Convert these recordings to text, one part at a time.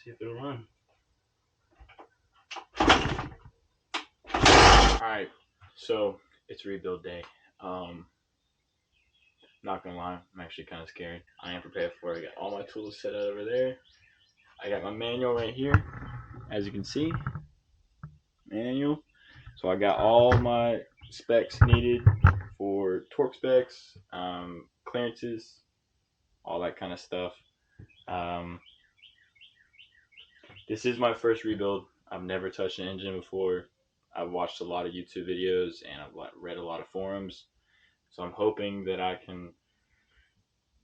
see if it'll run. Alright, so it's rebuild day. Not gonna lie, I'm actually kind of scared. I am prepared for it. I got all my tools set out over there. I got my manual right here, as you can see. Manual. So I got all my specs needed for torque specs, clearances, all that kind of stuff. This is my first rebuild. I've never touched an engine before. I've watched a lot of YouTube videos and I've read a lot of forums. So I'm hoping that I can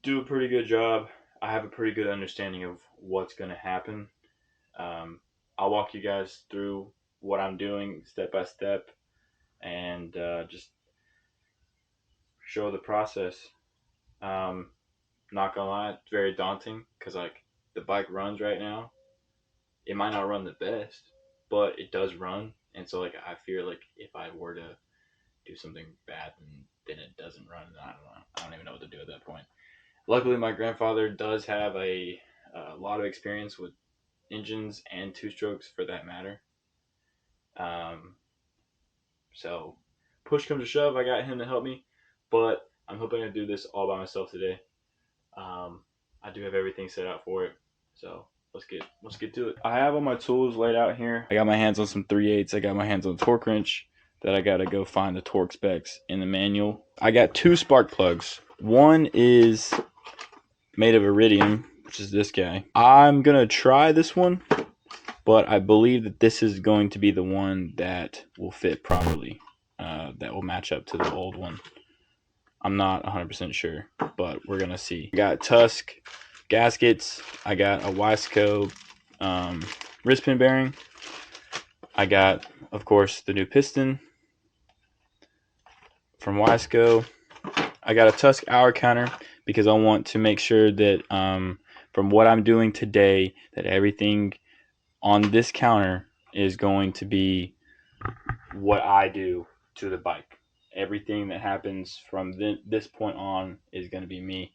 do a pretty good job. I have a pretty good understanding of what's going to happen. I'll walk you guys through what I'm doing step by step and just show the process. Not gonna lie, it's very daunting because like the bike runs right now. It might not run the best, but it does run, and so like I fear like if I were to do something bad and then it doesn't run, I don't know. I don't even know what to do at that point. Luckily, my grandfather does have a lot of experience with engines and two-strokes for that matter. So push comes to shove, I got him to help me, but I'm hoping to do this all by myself today. I do have everything set out for it, so let's get to it. I have all my tools laid out here. I got my hands on some 3/8. I got my hands on a torque wrench that I gotta go find the torque specs in the manual. I got 2 spark plugs. One is made of iridium, which is this guy. I'm gonna try this one, but I believe that this is going to be the one that will fit properly, that will match up to the old one. I'm not 100% sure, but we're gonna see. I got Tusk gaskets. I got a YZ wrist pin bearing. I got, of course, the new piston from YZ. I got a Tusk hour counter because I want to make sure that from what I'm doing today, that everything on this counter is going to be what I do to the bike. Everything that happens from this point on is going to be me.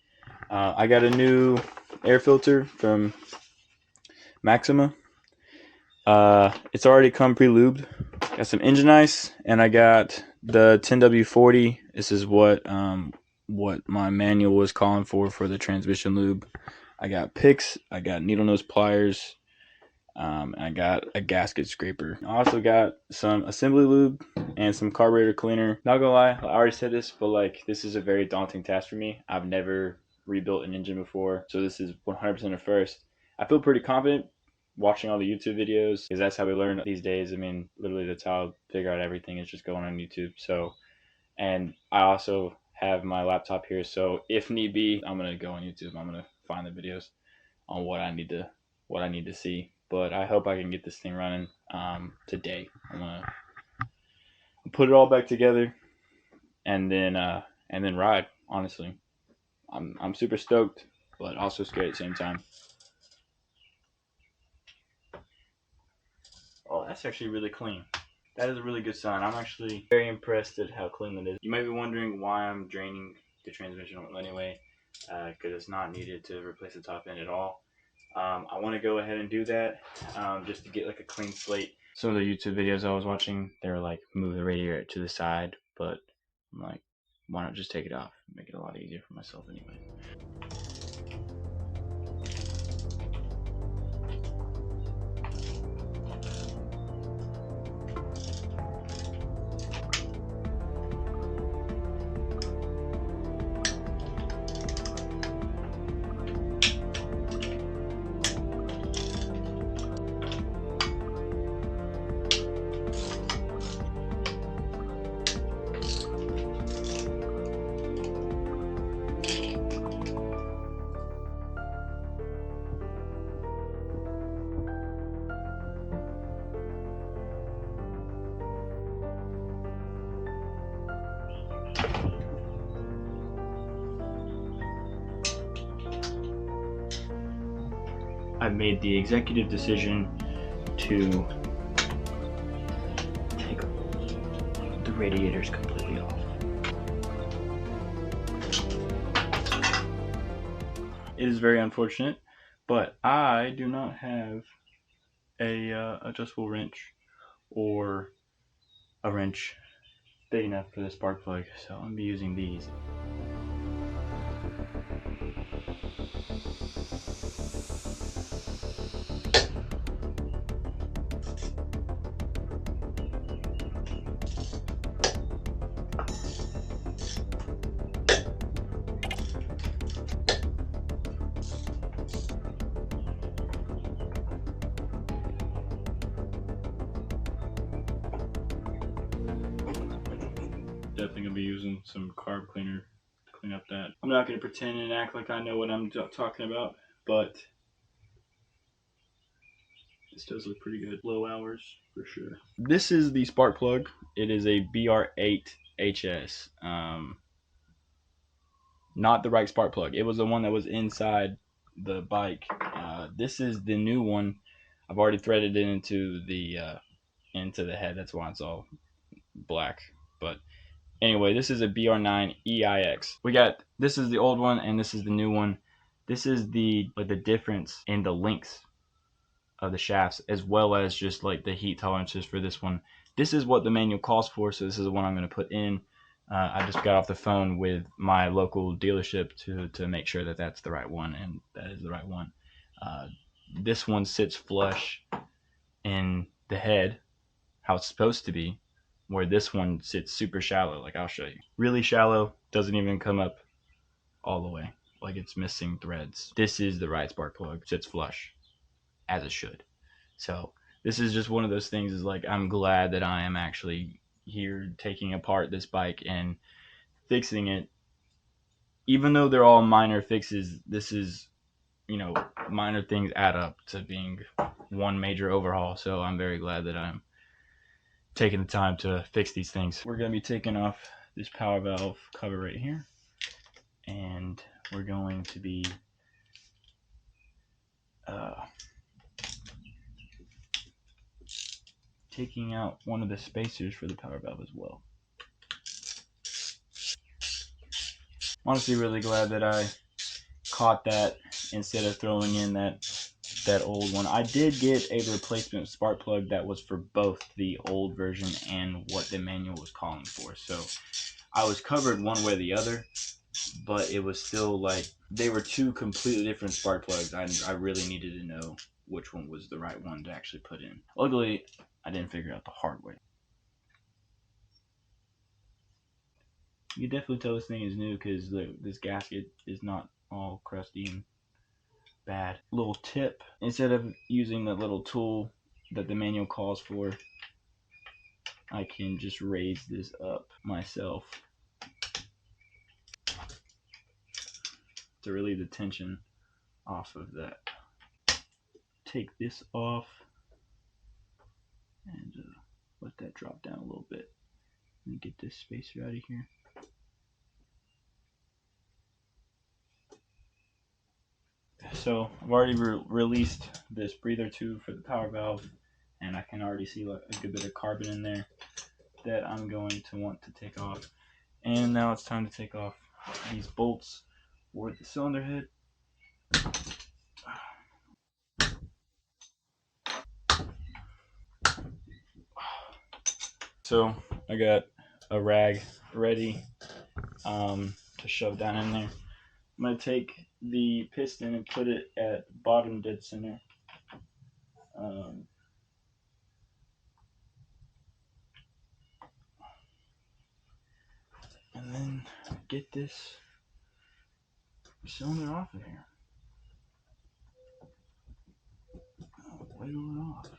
I got a new air filter from Maxima. It's already come pre-lubed. Got some engine ice, and I got the 10W40. This is what my manual was calling for the transmission lube. I got picks. I got needle nose pliers. I got a gasket scraper. I also got some assembly lube and some carburetor cleaner. Not gonna lie, I already said this, but like this is a very daunting task for me. I've never rebuilt an engine before, so this is 100% a first. I feel pretty confident watching all the YouTube videos because that's how we learn these days. I mean, literally that's how I figure out everything is just going on YouTube. So, and I also have my laptop here, so if need be, I'm gonna go on YouTube. I'm gonna find the videos on what I need to see. But I hope I can get this thing running today. I'm gonna put it all back together and then ride. Honestly, I'm super stoked, but also scared at the same time. Oh, that's actually really clean. That is a really good sign. I'm actually very impressed at how clean it is. You might be wondering why I'm draining the transmission oil anyway, because it's not needed to replace the top end at all. I want to go ahead and do that just to get like a clean slate. Some of the YouTube videos I was watching, they were like, move the radiator to the side, but I'm like, why not just take it off? Make it a lot easier for myself anyway. I've made the executive decision to take the radiators completely off. It is very unfortunate, But I do not have a adjustable wrench or a wrench big enough for the spark plug, so I'm gonna be using these. Definitely gonna be using some carb cleaner to clean up that. I'm not gonna pretend and act like I know what I'm talking about, but this does look pretty good. Low hours for sure. This is the spark plug. It is a BR8HS. Not the right spark plug. It was the one that was inside the bike. This is the new one. I've already threaded it into the head. That's why it's all black. But anyway, this is a BR9 EIX. This is the old one and this is the new one. This is the difference in the lengths of the shafts, as well as just like the heat tolerances for this one. This is what the manual calls for, so this is the one I'm going to put in. I just got off the phone with my local dealership to make sure that that's the right one, and that is the right one. This one sits flush in the head, how it's supposed to be, where this one sits super shallow, like I'll show you. Really shallow, doesn't even come up all the way, like it's missing threads. This is the right spark plug, sits flush, as it should. So this is just one of those things, is like, I'm glad that I am actually here taking apart this bike and fixing it. Even though they're all minor fixes, this is, minor things add up to being one major overhaul. So I'm very glad that I'm taking the time to fix these things. We're going to be taking off this power valve cover right here, and we're going to be taking out one of the spacers for the power valve as well. Honestly, really glad that I caught that instead of throwing in that old one. I did get a replacement spark plug that was for both the old version and what the manual was calling for. So I was covered one way or the other, but it was still like they were two completely different spark plugs. I really needed to know which one was the right one to actually put in. Luckily, I didn't figure out the hard way. You can definitely tell this thing is new because this gasket is not all crusty and bad. Little tip, instead of using the little tool that the manual calls for, I can just raise this up myself to relieve the tension off of that. Take this off and let that drop down a little bit. Let me get this spacer out of here. So I've already released this breather tube for the power valve, and I can already see like a good bit of carbon in there that I'm going to want to take off. And now it's time to take off these bolts for the cylinder head. So I got a rag ready to shove down in there. I'm going to take the piston and put it at bottom dead center. And then get this cylinder off of here. Wiggle it off.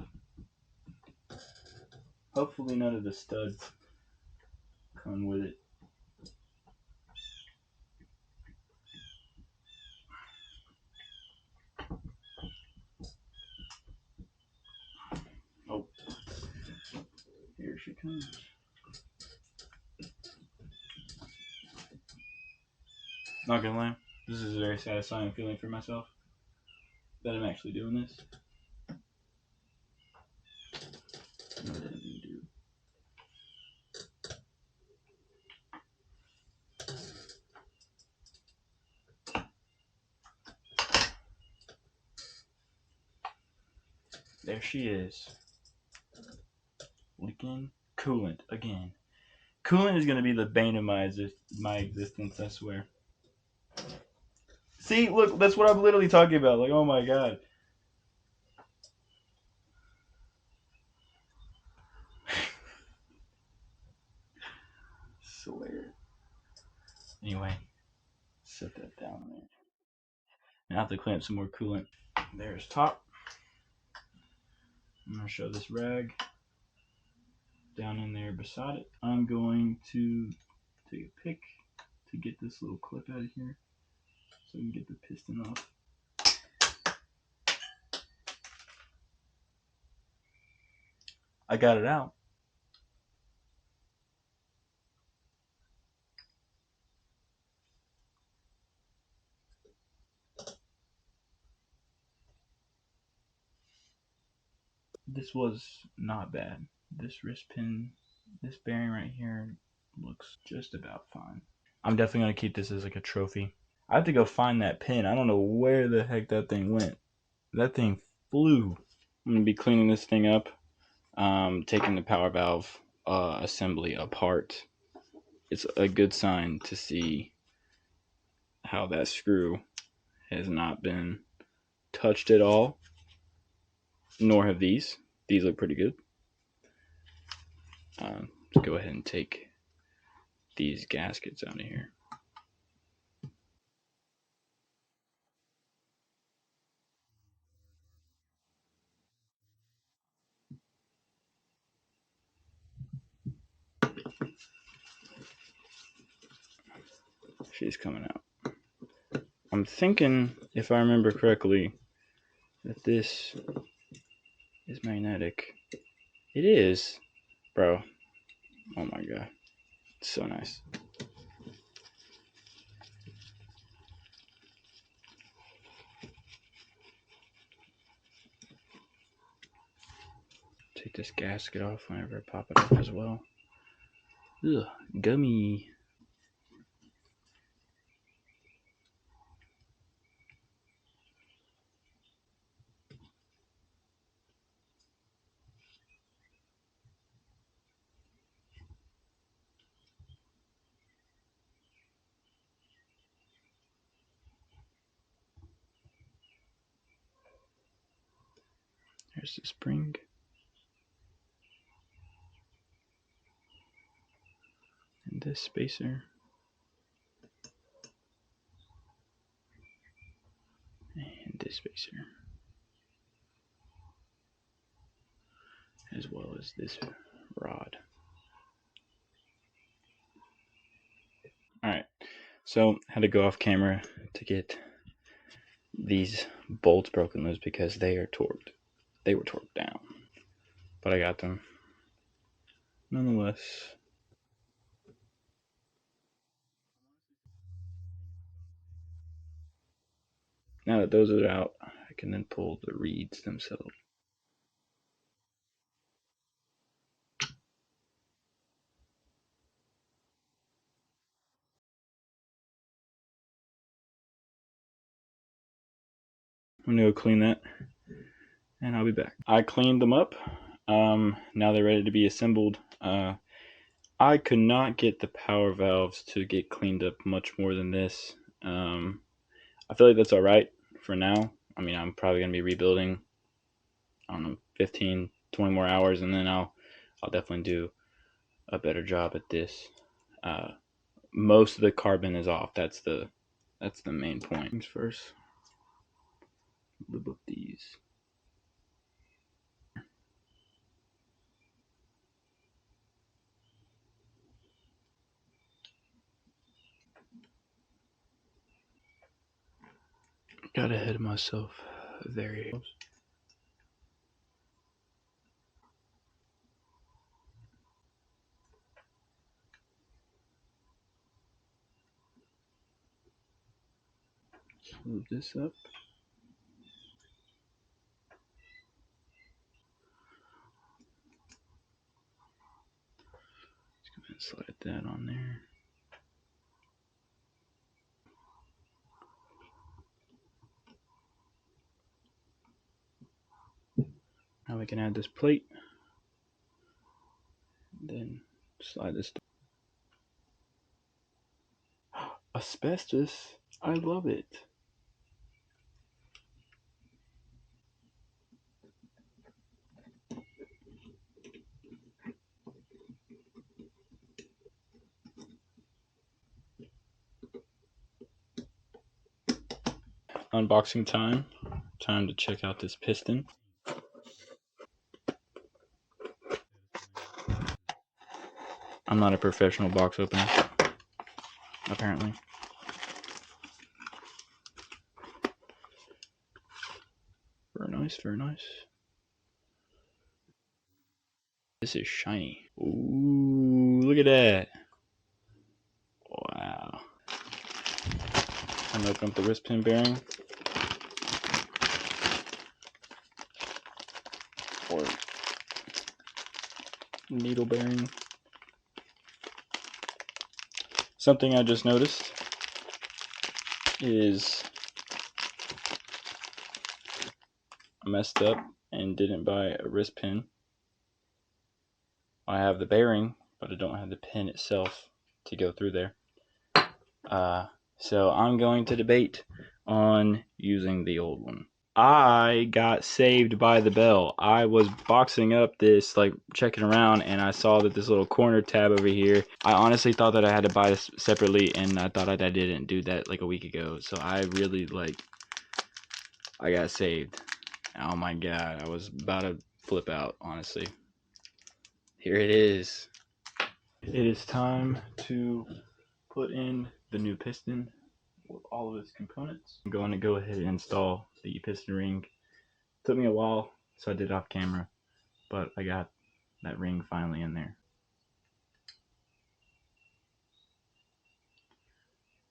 Hopefully none of the studs come with it. Oh, here she comes. Not gonna lie, this is a very satisfying feeling for myself that I'm actually doing this. What did you do? There she is. Leaking coolant again. Coolant is going to be the bane of my existence, I swear. See, look, that's what I'm literally talking about. Like, oh my god. Swear. Anyway, set that down there. Now I have to clean up some more coolant. There's top. I'm going to show this rag down in there beside it. I'm going to take a pick to get this little clip out of here so we can get the piston off. I got it out. This was not bad. This wrist pin, this bearing right here looks just about fine. I'm definitely going to keep this as like a trophy. I have to go find that pin. I don't know where the heck that thing went. That thing flew. I'm going to be cleaning this thing up, taking the power valve assembly apart. It's a good sign to see how that screw has not been touched at all, nor have these. These look pretty good. Let's go ahead and take these gaskets out of here. She's coming out. I'm thinking, if I remember correctly, that this is magnetic. It is, bro. Oh my god, it's so nice. Take this gasket off whenever I pop it up as well. Ugh, gummy. There's the spring. And this spacer. And this spacer. As well as this rod. Alright, so had to go off camera to get these bolts broken loose because they are torqued. They were torqued down. But I got them. Nonetheless. Now that those are out, I can then pull the reeds themselves. I'm gonna go clean that, and I'll be back. I cleaned them up. Now they're ready to be assembled. I could not get the power valves to get cleaned up much more than this. I feel like that's all right for now. I mean, I'm probably gonna be rebuilding. I don't know, 15, 20 more hours, and then I'll definitely do a better job at this. Most of the carbon is off. That's the main point. Things first. Lube up these. Got ahead of myself very close. Let's move this up. Let's go ahead and slide that on there. Now we can add this plate. Then slide this. Asbestos. I love it. Unboxing time. Time to check out this piston. I'm not a professional box opener, apparently. Very nice, very nice. This is shiny. Ooh, look at that. Wow. I'm gonna open up the wrist pin bearing. Or needle bearing. Something I just noticed is I messed up and didn't buy a wrist pin. I have the bearing, but I don't have the pin itself to go through there. So I'm going to debate on using the old one. I got saved by the bell. I was boxing up this, like checking around, and I saw that this little corner tab over here. I honestly thought that I had to buy this separately, and I thought that I didn't do that like a week ago. So I really I got saved. Oh my god, I was about to flip out, honestly. Here it is. It is time to put in the new piston with all of its components. I'm going to go ahead and install the piston ring. Took me a while, so I did it off camera, but I got that ring finally in there.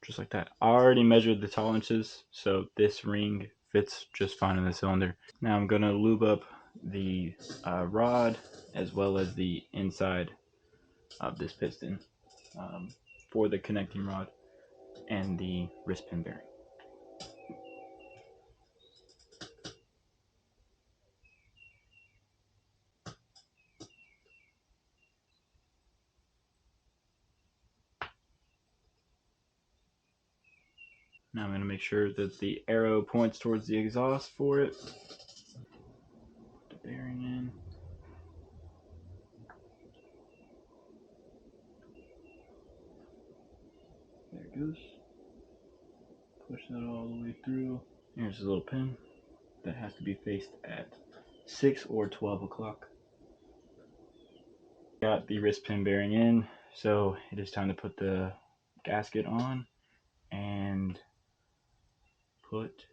Just like that. I already measured the tolerances, so this ring fits just fine in the cylinder. Now I'm going to lube up the rod as well as the inside of this piston for the connecting rod and the wrist pin bearing. Now I'm going to make sure that the arrow points towards the exhaust for it. Put the bearing in. There it goes. Push that all the way through. Here's a little pin that has to be faced at 6 or 12 o'clock. Got the wrist pin bearing in, so it is time to put the gasket on and put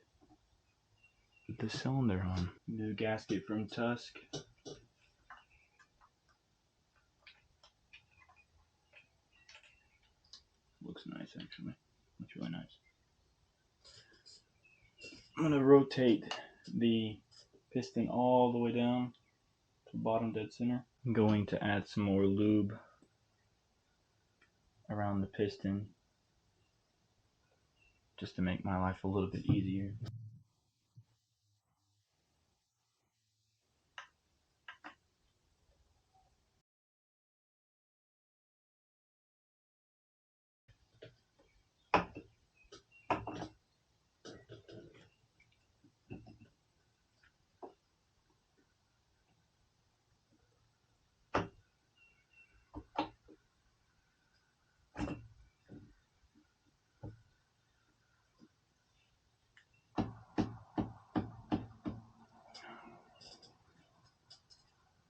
the cylinder on. New gasket from Tusk. Looks nice, actually. Looks really nice. I'm going to rotate the piston all the way down to the bottom dead center. I'm going to add some more lube around the piston just to make my life a little bit easier.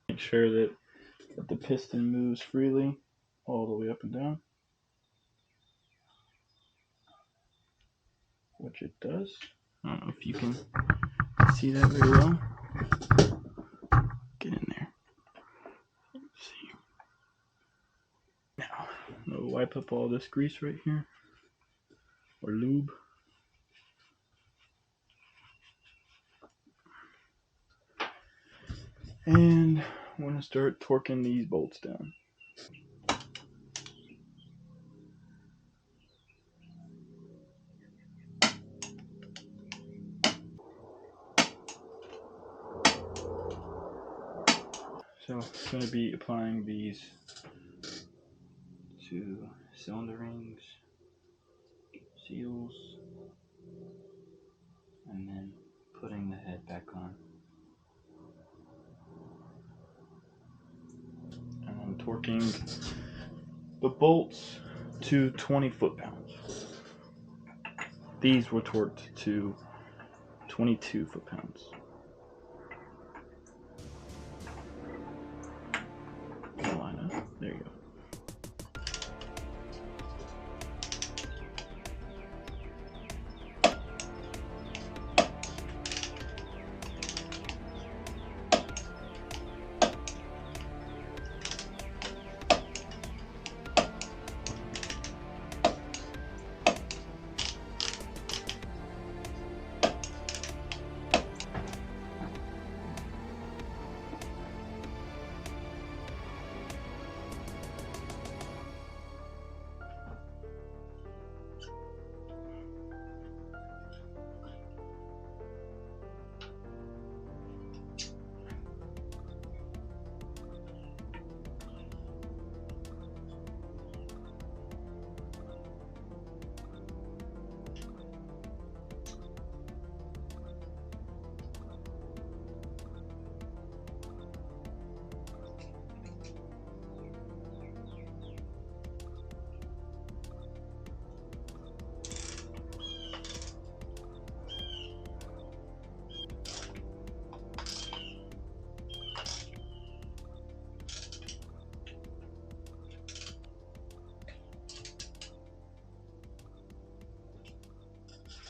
Make sure that the piston moves freely all the way up and down, which it does. I don't know if you can see that very well. Get in there. Let's see. Now, I'm going to wipe up all this grease right here, or lube. And I'm going to start torquing these bolts down. So I'm going to be applying these to cylinder rings, seals, and then putting the head back on. And I'm torquing the bolts to 20 foot-pounds. These were torqued to 22 foot-pounds. Line up. There you go.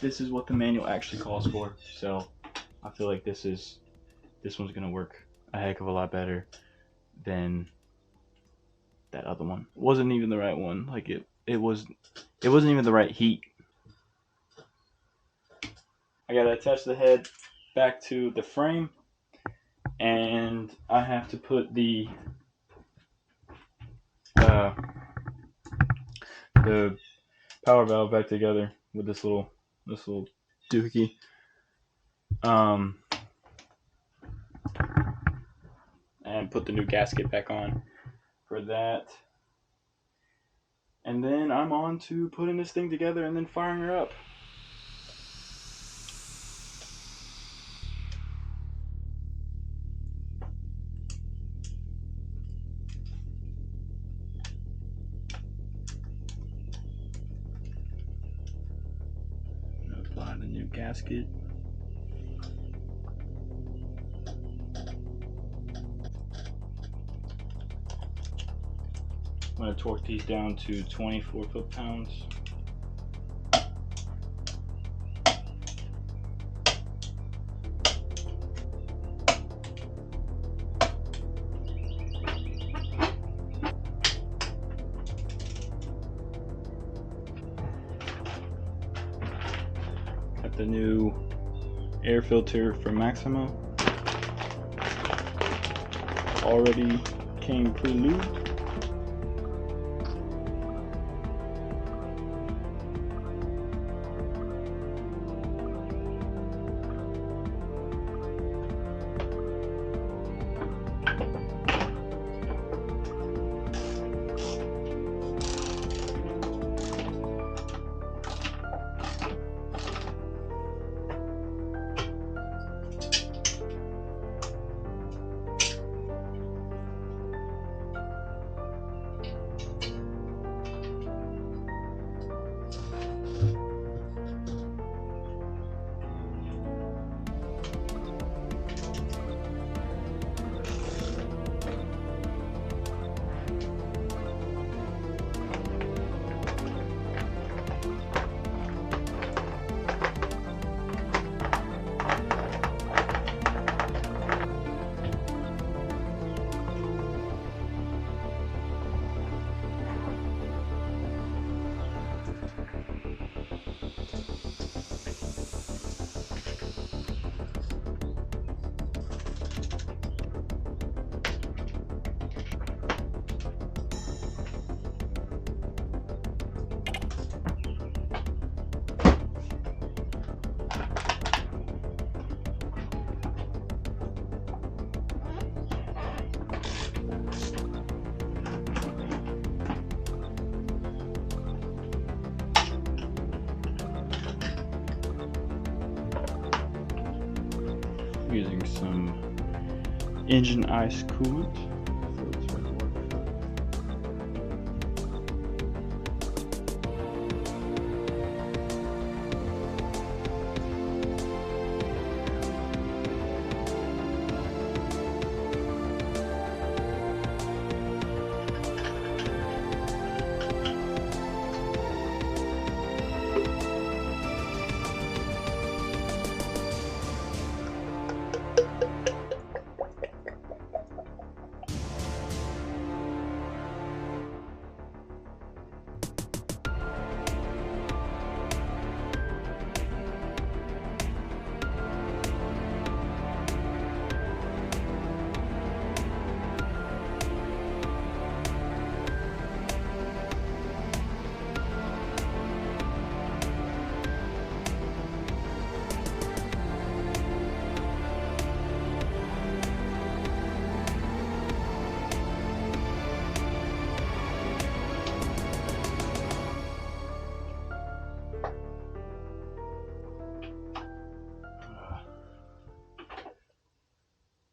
This is what the manual actually calls for, so I feel like this one's gonna work a heck of a lot better than that other one. It wasn't even the right one. Like it wasn't even the right heat. I gotta attach the head back to the frame, and I have to put the power valve back together with this little doohickey. And put the new gasket back on for that. And then I'm on to putting this thing together and then firing her up. Apply the new gasket. I'm going to torque these down to 24 foot-pounds. Got the new air filter from Maximo. Already came pre-lubed. some engine ice coolant.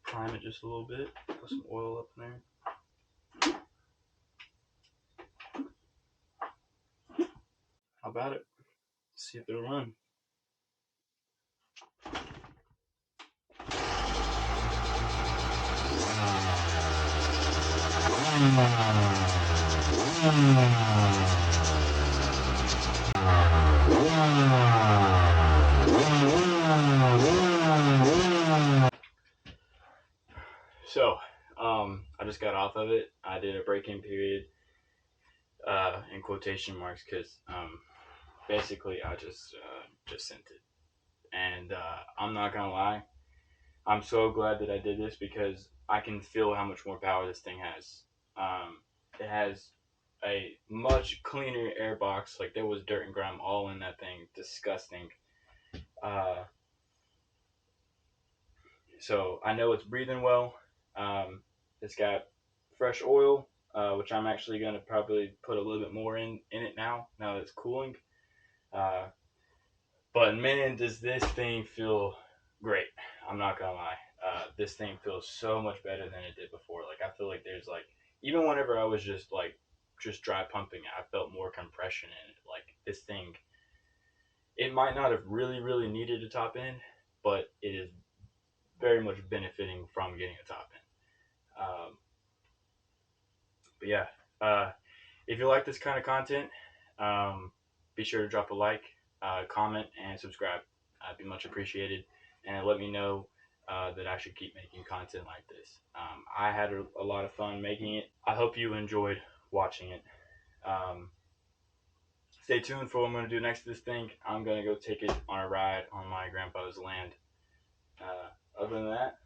Prime it just a little bit, put some oil up in there. How about it? See if it'll run. So, I just got off of it. I did a break-in period in quotation marks because basically I just sent it. And I'm not gonna lie, I'm so glad that I did this because I can feel how much more power this thing has. It has a much cleaner air box. Like there was dirt and grime all in that thing. Disgusting. Uh, so I know it's breathing well. It's got fresh oil, which I'm actually gonna probably put a little bit more in it now. Now that it's cooling. Uh, but man, does this thing feel great? I'm not gonna lie. This thing feels so much better than it did before. Like I feel like there's like even whenever I was just dry pumping, I felt more compression in it. Like this thing, it might not have really needed a top end, but it is very much benefiting from getting a top end. But yeah, uh, if you like this kind of content, be sure to drop a like, comment, and subscribe. I'd be much appreciated, and let me know that I should keep making content like this. I had a lot of fun making it. I hope you enjoyed watching it. Um, Stay tuned for what I'm going to do next to this thing. I'm going to go take it on a ride on my grandpa's land. Other than that,